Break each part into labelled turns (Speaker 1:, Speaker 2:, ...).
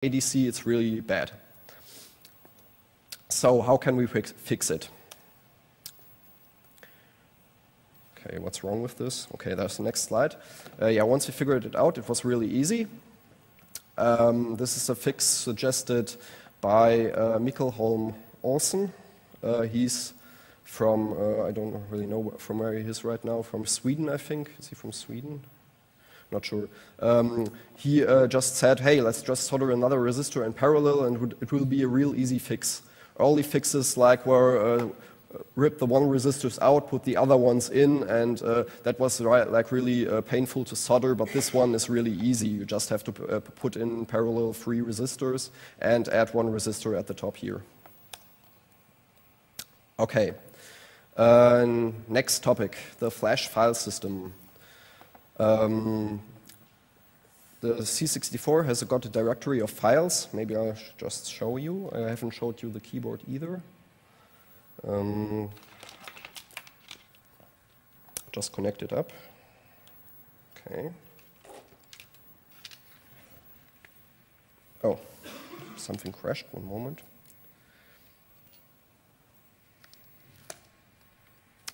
Speaker 1: ADC, it's really bad. So how can we fix it? Okay, what's wrong with this? Okay, that's the next slide. Yeah, once we figured it out, it was really easy. This is a fix suggested by Mikkel Holm Olsen. He's from, I don't really know from where he is right now, from Sweden, I think. Is he from Sweden? Not sure. He just said, hey, let's just solder another resistor in parallel and it will be a real easy fix. All the fixes like were rip the one resistors out, put the other ones in, and that was like really painful to solder, but this one is really easy. You just have to put in parallel 3 resistors and add 1 resistor at the top here. Okay, next topic, the flash file system. The C64 has got a directory of files. Maybe I'll just show you. I haven't showed you the keyboard either. Just connect it up. Okay. Oh, something crashed. One moment.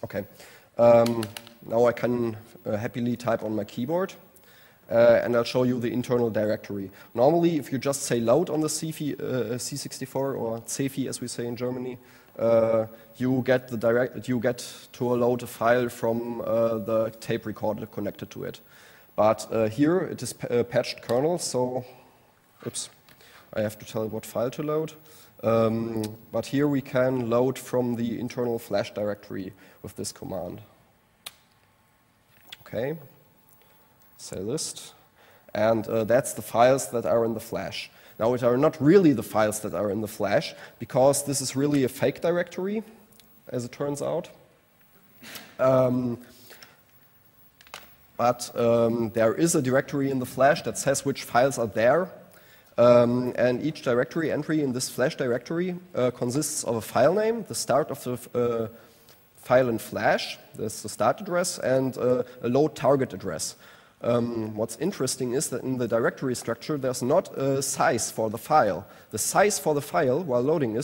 Speaker 1: Okay. Now I can happily type on my keyboard. And I'll show you the internal directory. Normally, if you just say load on the C64 or CEFI, as we say in Germany, you get to load a file from the tape recorder connected to it. But here it is patched kernel, so oops, I have to tell it what file to load. But here we can load from the internal flash directory with this command. Okay. Say list, and that's the files that are in the flash. Now, it are not really the files that are in the flash, because this is really a fake directory, as it turns out. But there is a directory in the flash that says which files are there, and each directory entry in this flash directory consists of a file name, the start of the file in flash, that's the start address, and a load target address. What's interesting is that in the directory structure there's not a size for the file. The size for the file, while loading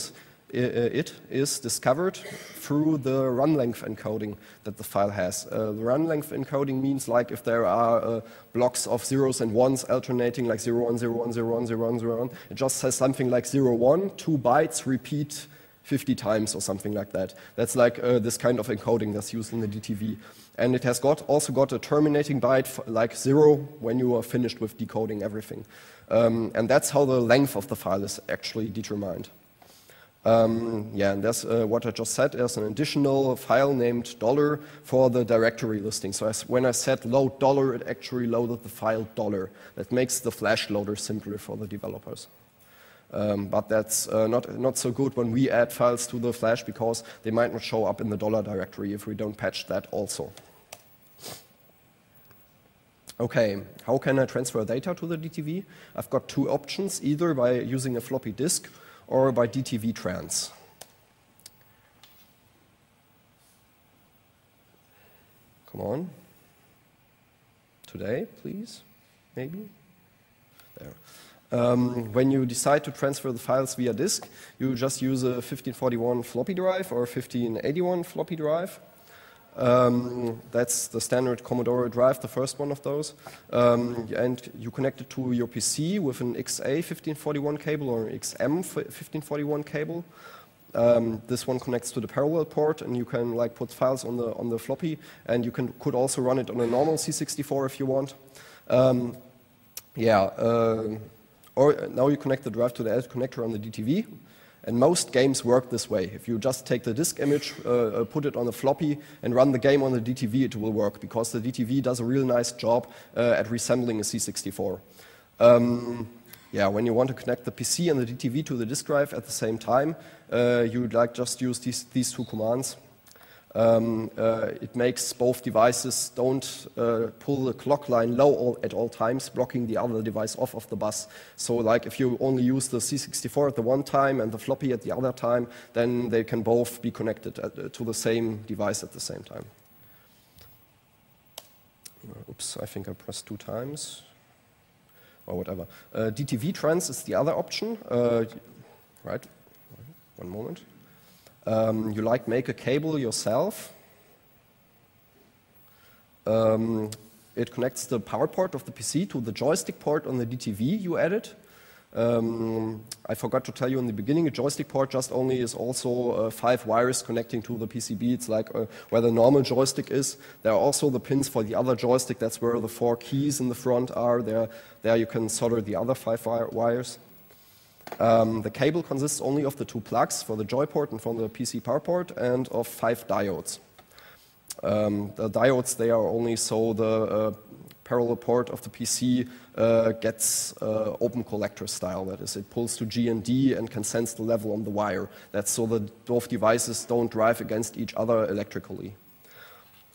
Speaker 1: it is discovered through the run length encoding that the file has. The run length encoding means like if there are blocks of zeros and ones alternating like 0, 1, 0, 1, 0, 1, 0, 1, 0, 1, it just says something like 0, 1, 2 bytes, repeat 50 times or something like that. That's like this kind of encoding that's used in the DTV. And it has also got a terminating byte like 0 when you are finished with decoding everything. And that's how the length of the file is actually determined. Yeah, and that's what I just said. There's an additional file named $, for the directory listing. So when I said load $, it actually loaded the file $. That makes the flash loader simpler for the developers. But that's not so good when we add files to the flash, because they might not show up in the $, directory if we don't patch that also. Okay, how can I transfer data to the DTV? I've got 2 options, either by using a floppy disk or by DTV trans. Come on. Today, please, maybe. There. When you decide to transfer the files via disk, you just use a 1541 floppy drive or a 1581 floppy drive. That's the standard Commodore drive, the first one of those. And you connect it to your PC with an XA 1541 cable or an XM 1541 cable. This one connects to the parallel port, and you can like put files on the floppy, and you could also run it on a normal C64 if you want. Or now you connect the drive to the L connector on the DTV, and most games work this way. If you just take the disk image, put it on the floppy, and run the game on the DTV, it will work, because the DTV does a real nice job at resembling a C64. When you want to connect the PC and the DTV to the disk drive at the same time, you would like just use these 2 commands. It makes both devices don't pull the clock line low at all times, blocking the other device off of the bus. So like if you only use the C64 at the one time and the floppy at the other time, then they can both be connected to the same device at the same time. Oops, I think I pressed 2 times. or whatever. DTV trans is the other option, right? One moment. You like make a cable yourself. It connects the power port of the PC to the joystick port on the DTV you added. I forgot to tell you in the beginning, a joystick port just only is also 5 wires connecting to the PCB. It's like where the normal joystick is. There are also the pins for the other joystick. That's where the 4 keys in the front are. There you can solder the other 5 wires. The cable consists only of the 2 plugs for the joy port and for the PC power port and of 5 diodes. The diodes, they are only so the parallel port of the PC gets open collector style. That is, it pulls to G and D and can sense the level on the wire. That's so that both devices don't drive against each other electrically.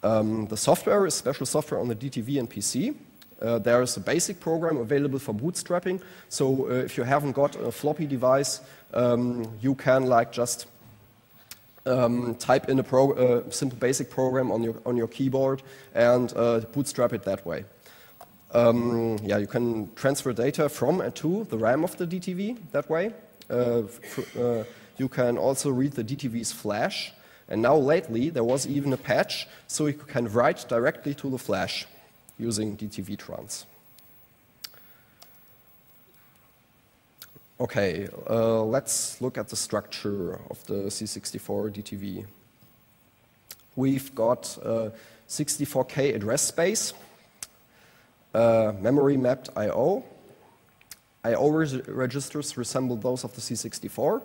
Speaker 1: The software is special software on the DTV and PC. There is a basic program available for bootstrapping. So if you haven't got a floppy device, you can like just type in a simple basic program on your keyboard and bootstrap it that way. Yeah, you can transfer data from and to the RAM of the DTV that way. You can also read the DTV's flash. And now lately there was even a patch so you can write directly to the flash using DTV trans. Okay, let's look at the structure of the C64 DTV. We've got 64K address space, memory mapped I/O. I/O registers resemble those of the C64.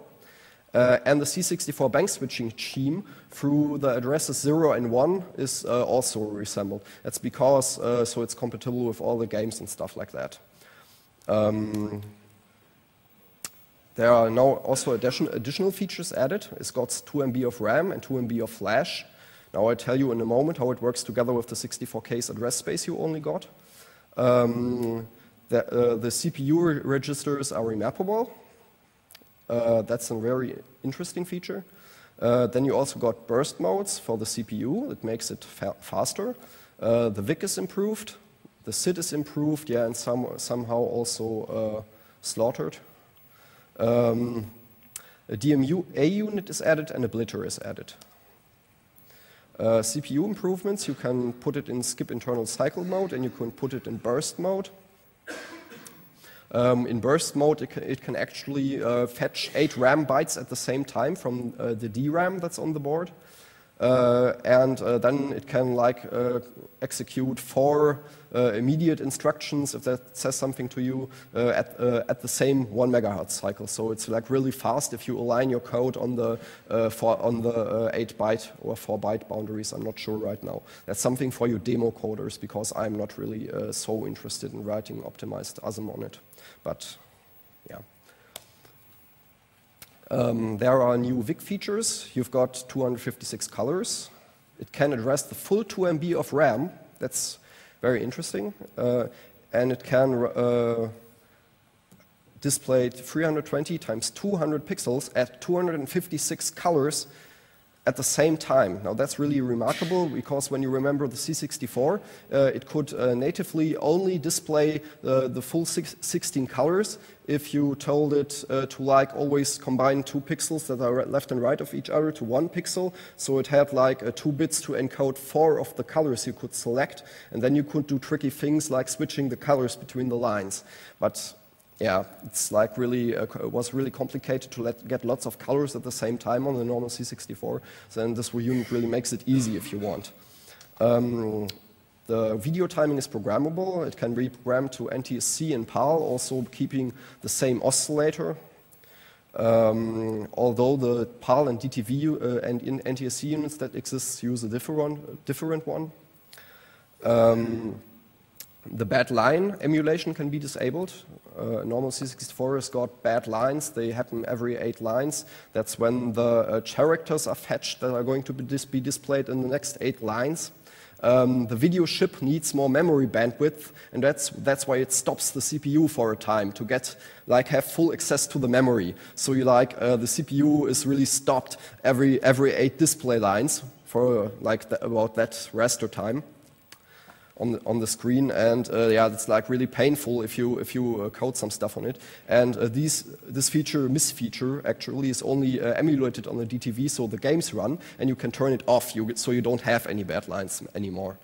Speaker 1: And the C64 bank switching scheme through the addresses 0 and 1 is also resembled. That's because so it's compatible with all the games and stuff like that. There are now also additional features added. It's got 2 MB of RAM and 2 MB of flash. Now I'll tell you in a moment how it works together with the 64K's address space you only got. The CPU registers are remappable. That's a very interesting feature. Then you also got burst modes for the CPU. It makes it faster. The VIC is improved. The SID is improved, yeah, and somehow also slaughtered. A DMA unit is added and a blitter is added. CPU improvements, you can put it in skip internal cycle mode and you can put it in burst mode. In burst mode, it can actually fetch 8 RAM bytes at the same time from the DRAM that's on the board. And then it can like execute 4 immediate instructions, if that says something to you, at the same 1 megahertz cycle. So it's like really fast if you align your code on the 8-byte or 4-byte boundaries. I'm not sure right now. That's something for you demo coders because I'm not really so interested in writing optimized ASM on it. But yeah. There are new VIC features. You've got 256 colors. It can address the full 2 MB of RAM. That's very interesting. And it can display 320 times 200 pixels at 256 colors at the same time. Now that's really remarkable because when you remember the C64, it could natively only display the full 16 colors if you told it to like always combine 2 pixels that are left and right of each other to 1 pixel. So it had like 2 bits to encode 4 of the colors you could select, and then you could do tricky things like switching the colors between the lines. But yeah, it's like really, it was really complicated to get lots of colors at the same time on the normal C64. So then this unit really makes it easy if you want. The video timing is programmable. It can be programmed to NTSC and PAL, also keeping the same oscillator. Although the PAL and DTV and NTSC units that exist use a different one. The bad line emulation can be disabled. Normal C64 has got bad lines. They happen every 8 lines. That's when the characters are fetched that are going to be displayed in the next 8 lines. The video chip needs more memory bandwidth, and that's why it stops the CPU for a time to have full access to the memory. So you the CPU is really stopped every 8 display lines for about that raster time. on the screen, and yeah, it's like really painful if you code some stuff on it. And this misfeature actually is only emulated on the DTV, so the games run, and you can turn it off, so you don't have any bad lines anymore.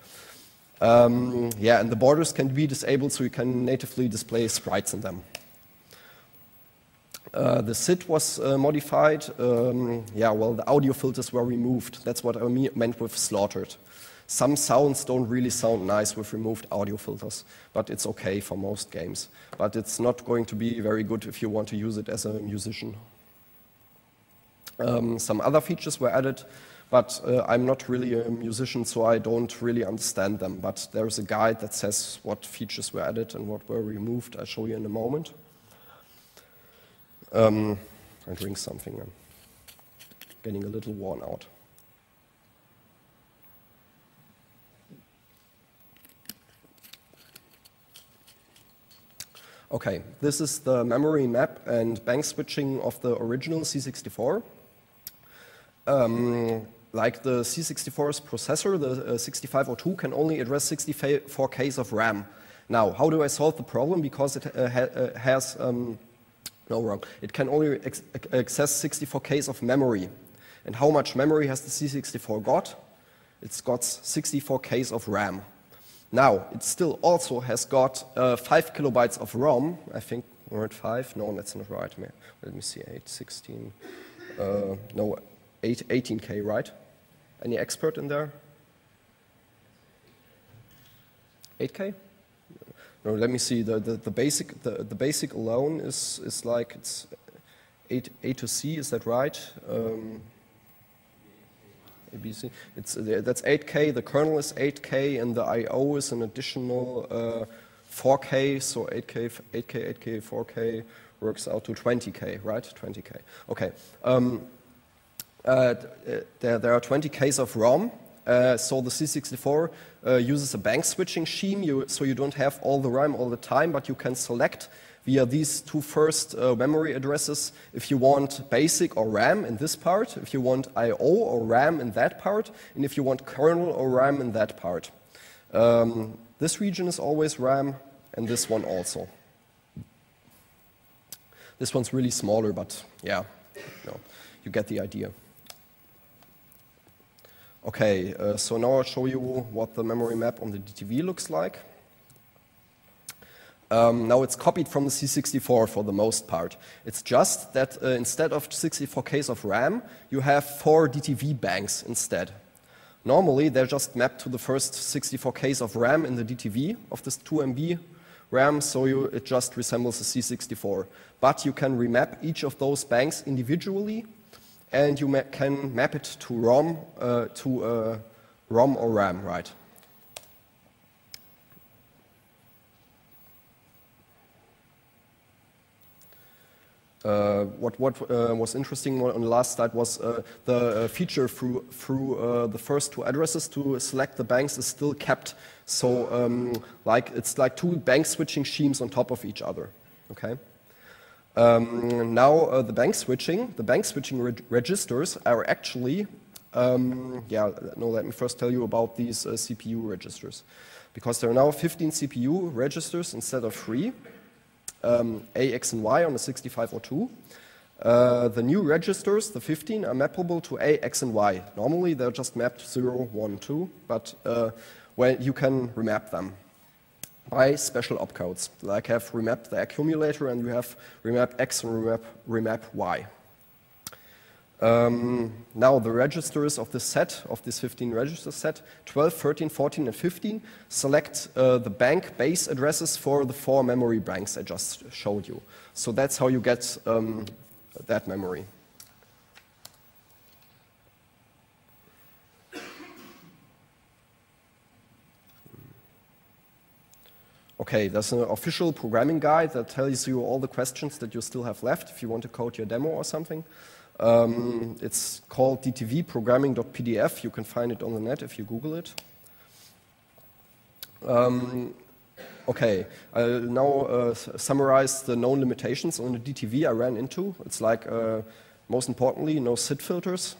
Speaker 1: Yeah, and the borders can be disabled, so you can natively display sprites in them. The SID was modified. Yeah, well, the audio filters were removed. That's what I meant with slaughtered. Some sounds don't really sound nice with removed audio filters, but it's okay for most games. But it's not going to be very good if you want to use it as a musician. Some other features were added, but I'm not really a musician, so I don't really understand them. But there's a guide that says what features were added and what were removed. I'll show you in a moment. I'll drink something. I'm getting a little worn out. Okay, this is the memory map and bank switching of the original C64. Like the C64's processor, the 6502 can only address 64 Ks of RAM. Now, how do I solve the problem? Because it has, no wrong, it can only access 64 Ks of memory. And how much memory has the C64 got? It's got 64 Ks of RAM. Now, it still also has got 5 kilobytes of ROM. I think we're at 5. No, that's not right. Let me see, 8, 16, no, 18K, right? Any expert in there? 8K? No, let me see. The basic alone is like it's 8 to C. Is that right? ABC. That's 8K. The kernel is 8K, and the I/O is an additional 4K. So 8K, 4K works out to 20K, right? 20K. Okay. There are 20 Ks of ROM. So the C64 uses a bank switching scheme, so you don't have all the RAM all the time, but you can select via these two first memory addresses if you want basic or RAM in this part, if you want I/O or RAM in that part, and if you want kernel or RAM in that part. This region is always RAM, and this one also. This one's really smaller, but yeah, you get the idea. Okay, so now I'll show you what the memory map on the DTV looks like. Now it's copied from the C64 for the most part. It's just that instead of 64 Ks of RAM, you have 4 DTV banks instead. Normally, they're just mapped to the first 64 Ks of RAM in the DTV of this 2 MB RAM, so it just resembles the C64. But you can remap each of those banks individually, and you can map it to ROM or RAM, right? What was interesting on the last slide was the feature through the first 2 addresses to select the banks is still kept. So it's like 2 bank switching schemes on top of each other. Okay. Now the bank switching registers are actually, let me first tell you about these CPU registers. Because there are now 15 CPU registers instead of 3, A, X, and Y on the 6502. The new registers, the 15, are mappable to A, X, and Y. Normally they're just mapped 0, 1, 2, but you can remap them by special opcodes, like have remap the accumulator, and you have remap X and remap Y. Now the registers of this set, of this 15 register set, 12, 13, 14, and 15, select the bank base addresses for the 4 memory banks I just showed you. So that's how you get that memory. Okay, there's an official programming guide that tells you all the questions that you still have left if you want to code your demo or something. It's called dtvprogramming.pdf. You can find it on the net if you Google it. Okay, I'll now summarize the known limitations on the DTV I ran into. It's like, most importantly, no SID filters.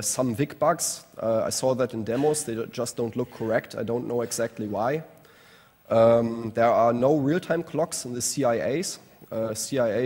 Speaker 1: some VIC bugs. I saw that in demos. They just don't look correct. I don't know exactly why. There are no real-time clocks in the CIAs. CIA